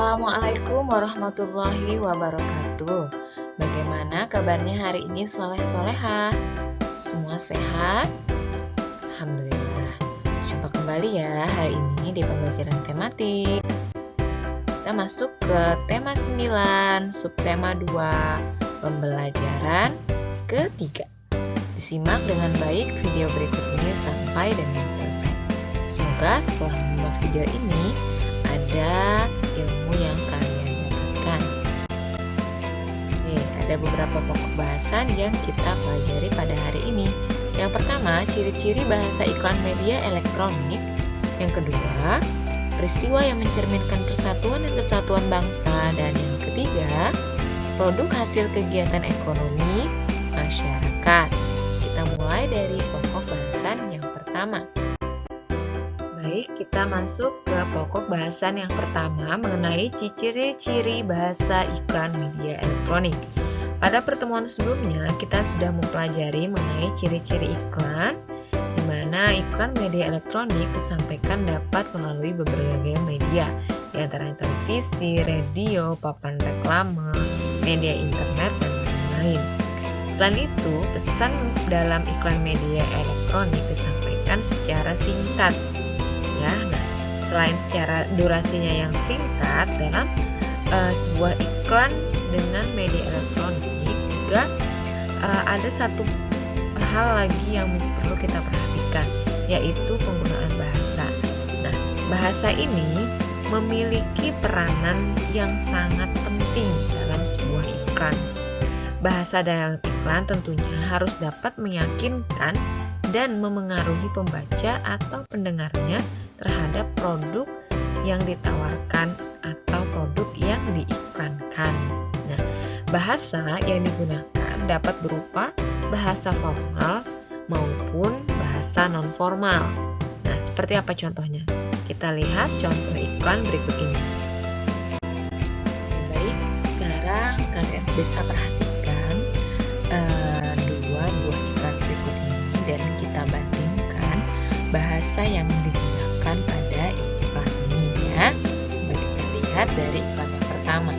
Assalamualaikum warahmatullahi wabarakatuh. Bagaimana kabarnya hari ini soleh-solehah? Semua sehat? Alhamdulillah. Jumpa kembali ya hari ini di pembelajaran tematik. Kita masuk ke tema 9, subtema 2, pembelajaran ketiga. Disimak dengan baik video berikut ini sampai dengan selesai. Semoga setelah menyimak video ini ada ilmu yang kalian dapatkan. Oke, ada beberapa pokok bahasan yang kita pelajari pada hari ini. Yang pertama, ciri-ciri bahasa iklan media elektronik. Yang kedua, peristiwa yang mencerminkan persatuan dan kesatuan bangsa. Dan yang ketiga, produk hasil kegiatan ekonomi masyarakat. Kita mulai dari pokok bahasan yang pertama. Baik, kita masuk ke pokok bahasan yang pertama mengenai ciri-ciri bahasa iklan media elektronik. Pada pertemuan sebelumnya, kita sudah mempelajari mengenai ciri-ciri iklan, di mana iklan media elektronik disampaikan dapat melalui berbagai media, di antara televisi, radio, papan reklame, media internet, dan lain-lain. Selain itu, pesan dalam iklan media elektronik disampaikan secara singkat. Ya, nah, selain secara durasinya yang singkat, dalam sebuah iklan dengan media elektronik juga ada satu hal lagi yang perlu kita perhatikan, yaitu penggunaan bahasa. Nah, bahasa ini memiliki peranan yang sangat penting dalam sebuah iklan. Bahasa dalam iklan tentunya harus dapat meyakinkan dan memengaruhi pembaca atau pendengarnya terhadap produk yang ditawarkan atau produk yang diiklankan. Nah, bahasa yang digunakan dapat berupa bahasa formal maupun bahasa non-formal. Nah, seperti apa contohnya? Kita lihat contoh iklan berikut ini. Baik, sekarang kalian bisa perhatikan dua buah iklan berikut ini dan kita bandingkan bahasa yang digunakan pada iklan ini ya. Coba kita lihat dari iklan yang pertama.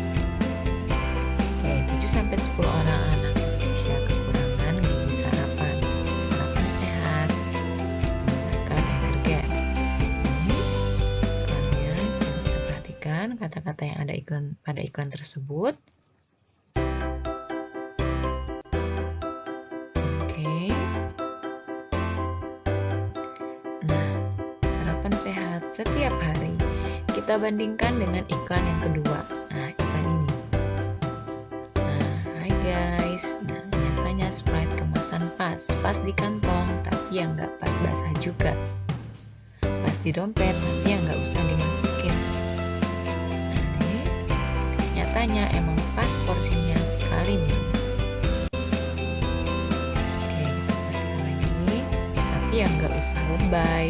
Oke, 7-10 orang anak Indonesia kekurangan gizi sarapan. Sarapan sehat, menggunakan energen. Ini iklannya, kita perhatikan kata-kata yang ada pada iklan tersebut. Setiap hari. Kita bandingkan dengan iklan yang kedua. Nah, iklan ini. Nah, hai guys. Nah, nyatanya Sprite kemasan pas di kantong, tapi yang nggak pas basah juga. Pas di dompet, tapi yang nggak usah dimasukin. Nah, nih, nyatanya emang pas porsinya sekali nih. Oke, kita perhatikan lagi, tapi yang nggak usah lebay.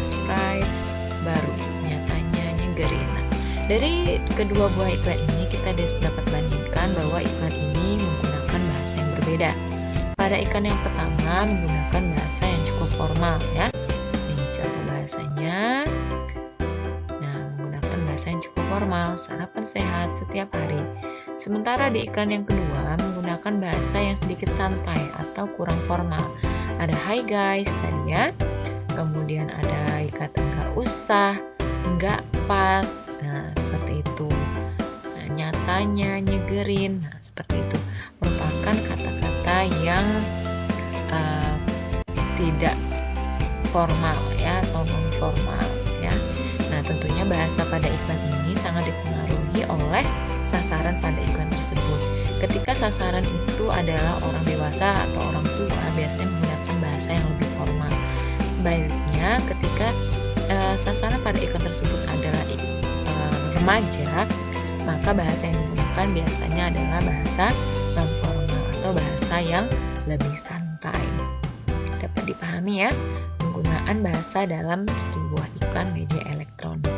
Sprite baru, nyatanya nyegerin. Dari kedua buah iklan ini kita dapat bandingkan bahwa iklan ini menggunakan bahasa yang berbeda. Pada iklan yang pertama menggunakan bahasa yang cukup formal ya. Nih contoh bahasanya. Nah, menggunakan bahasa yang cukup formal, sarapan sehat setiap hari. Sementara di iklan yang kedua menggunakan bahasa yang sedikit santai atau kurang formal. Ada hi guys tadi ya. Kemudian ada kata nggak usah, nggak pas, nah seperti itu. Nah, nyatanya, nyegerin, nah seperti itu. Merupakan kata-kata yang tidak formal ya atau non formal ya. Nah tentunya bahasa pada iklan ini sangat dipengaruhi oleh sasaran pada iklan tersebut. Ketika sasaran itu adalah orang dewasa atau orang tua, biasanya menggunakan bahasa yang lebih formal. Sebaliknya ketika sasaran pada iklan tersebut adalah remaja, maka bahasa yang digunakan biasanya adalah bahasa non-formal atau bahasa yang lebih santai. Dapat dipahami ya penggunaan bahasa dalam sebuah iklan media elektronik.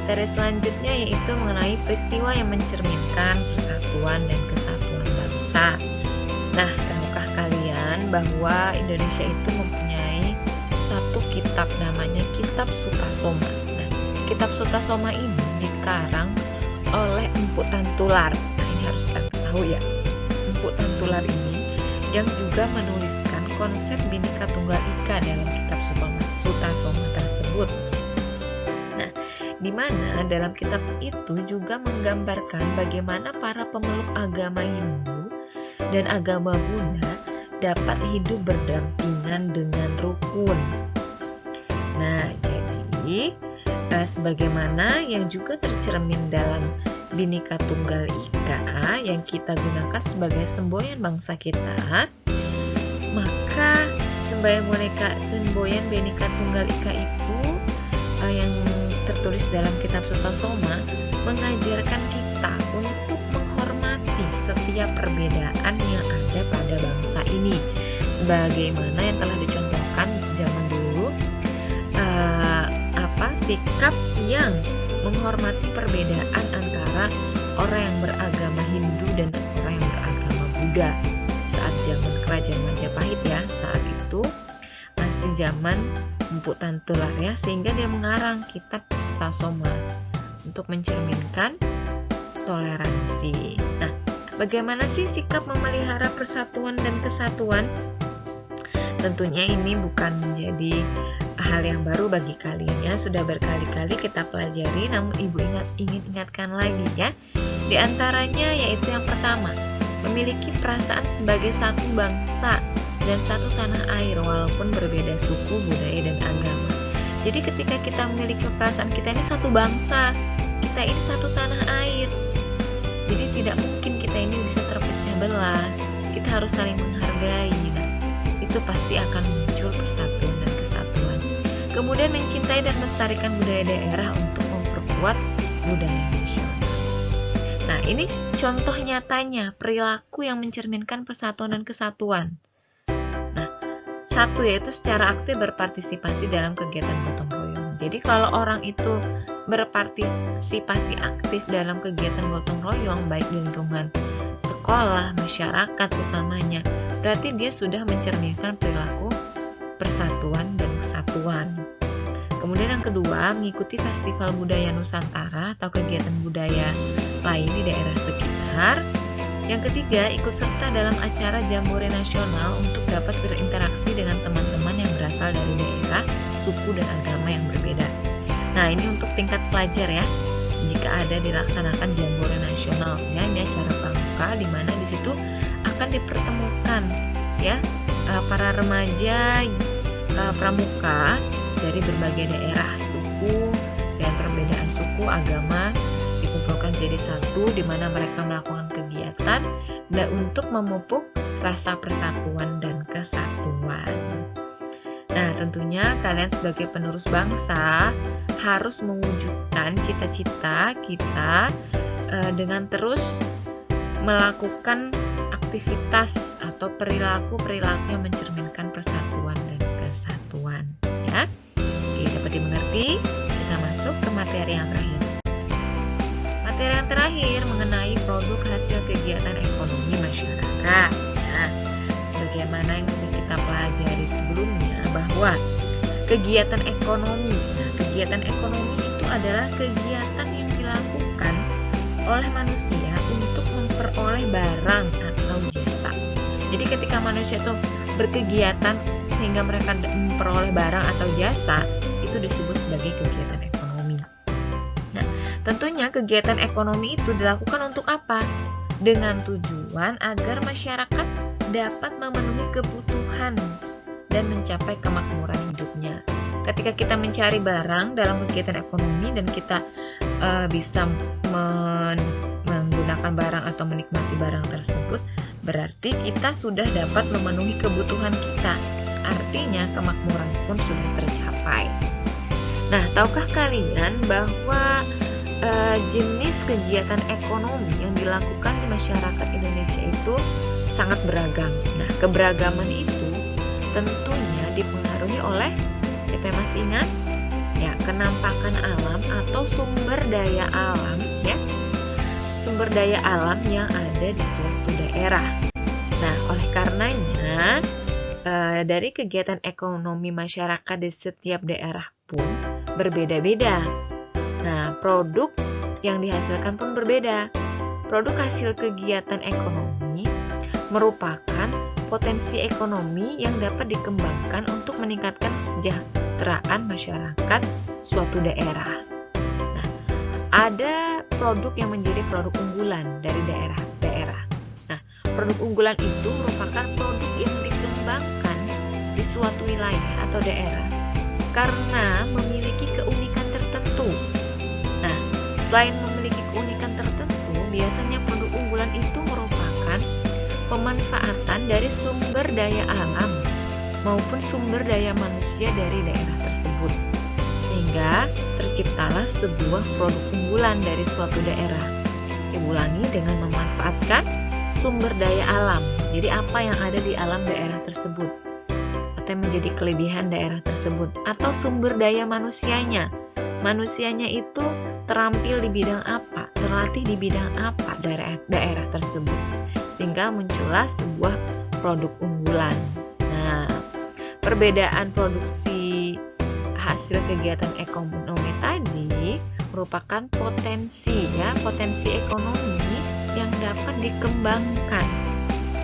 materi selanjutnya yaitu mengenai peristiwa yang mencerminkan persatuan dan kesatuan bangsa. Nah, tahukah kalian bahwa Indonesia itu mempunyai satu kitab namanya Kitab Sutasoma. Nah, Kitab Sutasoma ini dikarang oleh Empu Tantular. Nah, ini harus kalian tahu ya. Empu Tantular ini yang juga menuliskan konsep Bhinneka Tunggal Ika dalam Kitab Sutasoma tersebut. Nah, di mana dalam kitab itu juga menggambarkan bagaimana para pemeluk agama Hindu dan agama Buddha dapat hidup berdampingan dengan rukun. Nah, jadi sebagaimana yang juga tercermin dalam Bhinneka Tunggal Ika yang kita gunakan sebagai semboyan bangsa kita, maka semboyan Bhinneka Tunggal Ika itu yang tertulis dalam Kitab Sutasoma mengajarkan kita untuk menghormati setiap perbedaan yang ada pada bangsa ini, sebagaimana yang telah dicontohkan zaman dulu, sikap yang menghormati perbedaan antara orang yang beragama Hindu dan orang yang beragama Buddha saat zaman Kerajaan Majapahit ya. Saat itu masih zaman Empu Tantular ya, sehingga dia mengarang Kitab Sutasoma untuk mencerminkan toleransi. Nah, bagaimana sih sikap memelihara persatuan dan kesatuan? Tentunya ini bukan menjadi hal yang baru bagi kalian ya, sudah berkali-kali kita pelajari, namun ibu ingin ingatkan lagi ya. Di antaranya yaitu yang pertama, memiliki perasaan sebagai satu bangsa dan satu tanah air walaupun berbeda suku, budaya, dan agama. Jadi ketika kita memiliki perasaan kita ini satu bangsa, kita ini satu tanah air, jadi tidak mungkin kita ini bisa terpecah belah. Kita harus saling menghargai. Nah, itu pasti akan muncul persatuan dan kesatuan. Kemudian mencintai dan melestarikan budaya daerah untuk memperkuat budaya nasional. Nah, ini contoh nyatanya perilaku yang mencerminkan persatuan dan kesatuan. Nah, satu yaitu secara aktif berpartisipasi dalam kegiatan gotong royong. Jadi kalau orang itu berpartisipasi aktif dalam kegiatan gotong royong, baik di lingkungan sekolah, masyarakat utamanya, berarti dia sudah mencerminkan perilaku persatuan dan kesatuan. Kemudian yang kedua, mengikuti festival budaya Nusantara atau kegiatan budaya lain di daerah sekitar. Yang ketiga, ikut serta dalam acara jambore nasional untuk dapat berinteraksi dengan teman-teman yang berasal dari daerah, suku, dan agama yang berbeda. Nah, ini untuk tingkat pelajar ya. Jika ada dilaksanakan jambore nasional, ya, ini acara pramuka di mana di situ akan dipertemukan ya para remaja pramuka dari berbagai daerah, suku, dan perbedaan suku, agama dikumpulkan jadi satu di mana mereka melakukan kegiatan dan untuk memupuk rasa persatuan dan kesatuan. Nah, tentunya kalian sebagai penerus bangsa harus mewujudkan cita-cita kita dengan terus melakukan aktivitas atau perilaku-perilaku yang mencerminkan persatuan dan kesatuan ya. Oke, dapat dimengerti? Kita masuk ke materi yang terakhir. Materi yang terakhir mengenai produk hasil kegiatan ekonomi masyarakat. Nah, sebagaimana yang sudah kita pelajari sebelumnya bahwa kegiatan ekonomi. Nah, kegiatan ekonomi itu adalah kegiatan yang dilakukan oleh manusia untuk memperoleh barang atau jasa. Jadi ketika manusia itu berkegiatan sehingga mereka memperoleh barang atau jasa, itu disebut sebagai kegiatan ekonomi. Nah, tentunya kegiatan ekonomi itu dilakukan untuk apa? Dengan tujuan agar masyarakat dapat memenuhi kebutuhan dan mencapai kemakmuran hidupnya. Ketika kita mencari barang dalam kegiatan ekonomi dan kita bisa menggunakan barang atau menikmati barang tersebut, berarti kita sudah dapat memenuhi kebutuhan kita. Artinya kemakmuran pun sudah tercapai. Nah, tahukah kalian bahwa jenis kegiatan ekonomi yang dilakukan di masyarakat Indonesia itu sangat beragam. Nah, keberagaman itu tentunya dipengaruhi oleh, siapa yang masih ingat? Ya, kenampakan alam atau sumber daya alam ya. Sumber daya alam yang ada di suatu daerah. Nah, oleh karenanya dari kegiatan ekonomi masyarakat di setiap daerah pun berbeda-beda. Nah, produk yang dihasilkan pun berbeda. Produk hasil kegiatan ekonomi merupakan potensi ekonomi yang dapat dikembangkan untuk meningkatkan kesejahteraan masyarakat suatu daerah. Nah, ada produk yang menjadi produk unggulan dari daerah-daerah. Nah, produk unggulan itu merupakan produk yang dikembangkan di suatu wilayah atau daerah karena memiliki keunikan tertentu. Nah, selain memiliki keunikan tertentu, biasanya produk unggulan itu merupakan pemanfaatan dari sumber daya alam maupun sumber daya manusia dari daerah tersebut, sehingga terciptalah sebuah produk unggulan dari suatu daerah. Diulangi dengan memanfaatkan sumber daya alam. Jadi apa yang ada di alam daerah tersebut atau yang menjadi kelebihan daerah tersebut, atau sumber daya manusianya. Manusianya itu terampil di bidang apa, terlatih di bidang apa daerah tersebut, sehingga muncullah sebuah produk unggulan. Nah, perbedaan produksi hasil kegiatan ekonomi tadi merupakan potensi ekonomi yang dapat dikembangkan.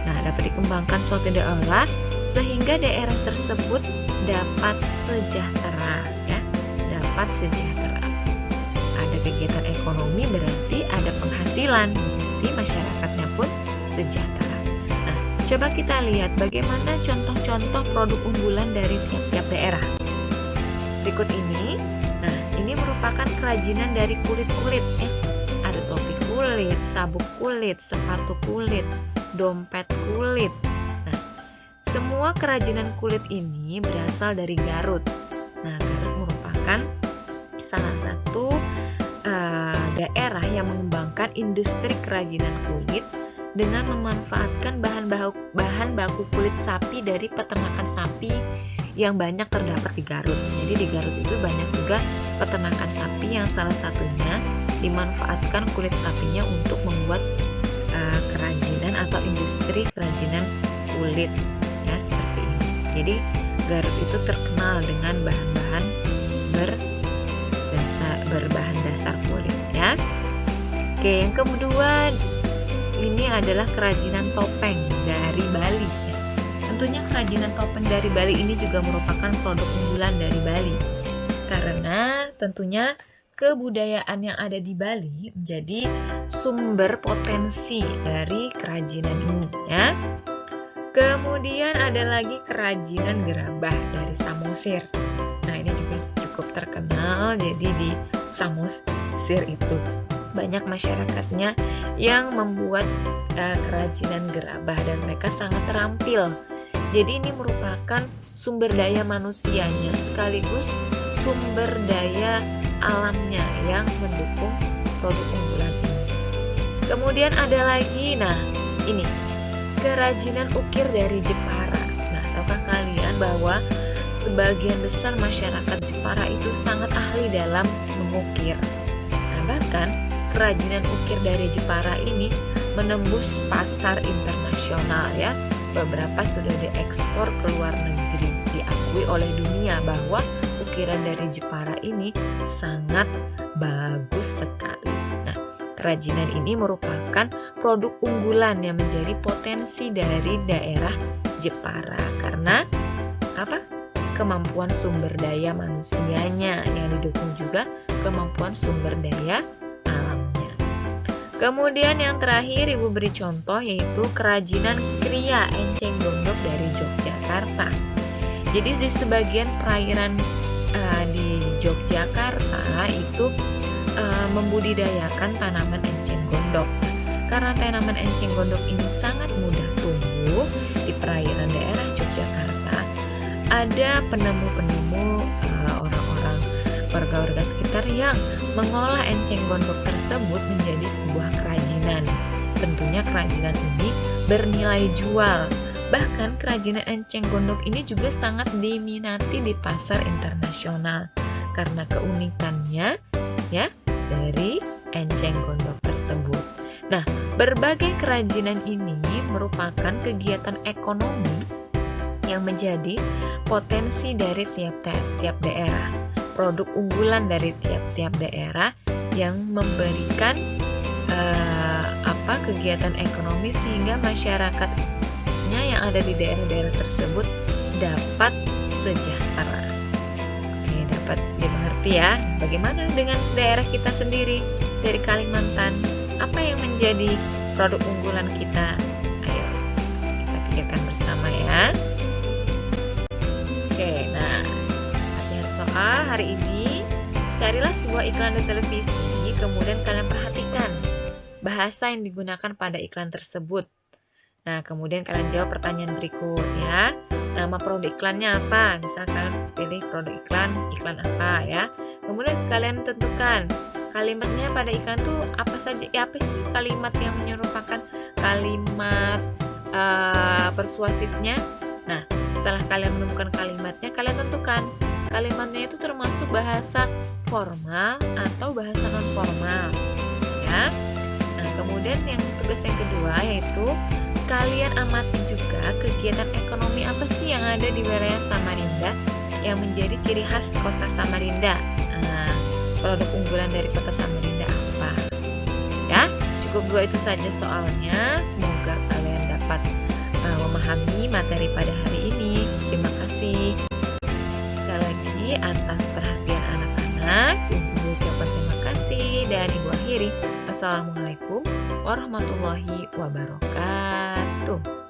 Nah, dapat dikembangkan suatu daerah sehingga daerah tersebut dapat sejahtera ya, dapat sejahtera. Ada kegiatan ekonomi berarti ada penghasilan, berarti masyarakatnya pun sejahtera. Nah, coba kita lihat bagaimana contoh-contoh produk unggulan dari tiap-tiap daerah. Berikut ini. Nah, ini merupakan kerajinan dari kulit-kulit ya. Ada topi kulit, sabuk kulit, sepatu kulit, dompet kulit. Nah, semua kerajinan kulit ini berasal dari Garut. Nah, Garut merupakan salah satu daerah yang mengembangkan industri kerajinan kulit dengan memanfaatkan bahan baku kulit sapi dari peternakan sapi yang banyak terdapat di Garut. Jadi di Garut itu banyak juga peternakan sapi yang salah satunya dimanfaatkan kulit sapinya untuk membuat kerajinan atau industri kerajinan kulit ya, seperti ini. Jadi Garut itu terkenal dengan bahan-bahan berbahan dasar kulit ya. Oke, yang kedua ini adalah kerajinan topeng dari Bali. Tentunya kerajinan topeng dari Bali ini juga merupakan produk unggulan dari Bali, karena tentunya kebudayaan yang ada di Bali menjadi sumber potensi dari kerajinan ini ya. Kemudian ada lagi kerajinan gerabah dari Samosir. Nah, ini juga cukup terkenal. Jadi di Samosir itu banyak masyarakatnya yang membuat kerajinan gerabah dan mereka sangat terampil. Jadi ini merupakan sumber daya manusianya sekaligus sumber daya alamnya yang mendukung produk unggulan ini. Kemudian ada lagi, nah ini kerajinan ukir dari Jepara. Nah, tahukah kalian bahwa sebagian besar masyarakat Jepara itu sangat ahli dalam mengukir. Nah, bahkan kerajinan ukir dari Jepara ini menembus pasar internasional ya. Beberapa sudah diekspor ke luar negeri, diakui oleh dunia bahwa ukiran dari Jepara ini sangat bagus sekali. Nah, kerajinan ini merupakan produk unggulan yang menjadi potensi dari daerah Jepara karena apa? Kemampuan sumber daya manusianya yang didukung juga kemampuan sumber daya alamnya. Kemudian yang terakhir Ibu beri contoh yaitu kerajinan kriya enceng gondok dari Yogyakarta. Jadi di sebagian perairan di Yogyakarta itu membudidayakan tanaman enceng gondok. Karena tanaman enceng gondok ini sangat mudah tumbuh di perairan daerah Yogyakarta, ada penemu-penemu orang-orang warga-warga sekitar yang mengolah enceng gondok tersebut menjadi sebuah kerajinan. Tentunya kerajinan ini bernilai jual. Bahkan kerajinan enceng gondok ini juga sangat diminati di pasar internasional. karena keunikannya ya dari enceng gondok tersebut. Nah, berbagai kerajinan ini merupakan kegiatan ekonomi yang menjadi potensi dari tiap-tiap daerah, produk unggulan dari tiap-tiap daerah yang memberikan kegiatan ekonomi sehingga masyarakatnya yang ada di daerah-daerah tersebut dapat sejahtera. Oke, dapat dimengerti ya. Bagaimana dengan daerah kita sendiri dari Kalimantan? Apa yang menjadi produk unggulan kita? Ayo kita pikirkan bersama ya. Oke, nah latihan soal hari ini, carilah sebuah iklan di televisi, kemudian kalian perhatikan bahasa yang digunakan pada iklan tersebut. Nah, kemudian kalian jawab pertanyaan berikut ya. Nama produk iklannya apa? Misal kalian pilih produk iklan apa ya. Kemudian kalian tentukan kalimatnya pada iklan tuh apa saja. Ya, apa sih kalimat yang menyerupakan kalimat persuasifnya? Nah, setelah kalian menemukan kalimatnya, kalian tentukan kalimatnya itu termasuk bahasa formal atau bahasa non formal ya. Nah, kemudian yang tugas yang kedua yaitu kalian amati juga kegiatan ekonomi apa sih yang ada di wilayah Samarinda yang menjadi ciri khas kota Samarinda. Nah, produk unggulan dari kota Samarinda apa? Ya, cukup dua itu saja soalnya. Semoga kalian dapat memahami materi pada hari ini. Terima kasih sekali lagi atas perhatian anak-anak. Ibu ucapkan terima kasih dan Ibu akhiri. Wassalamualaikum warahmatullahi wabarakatuh.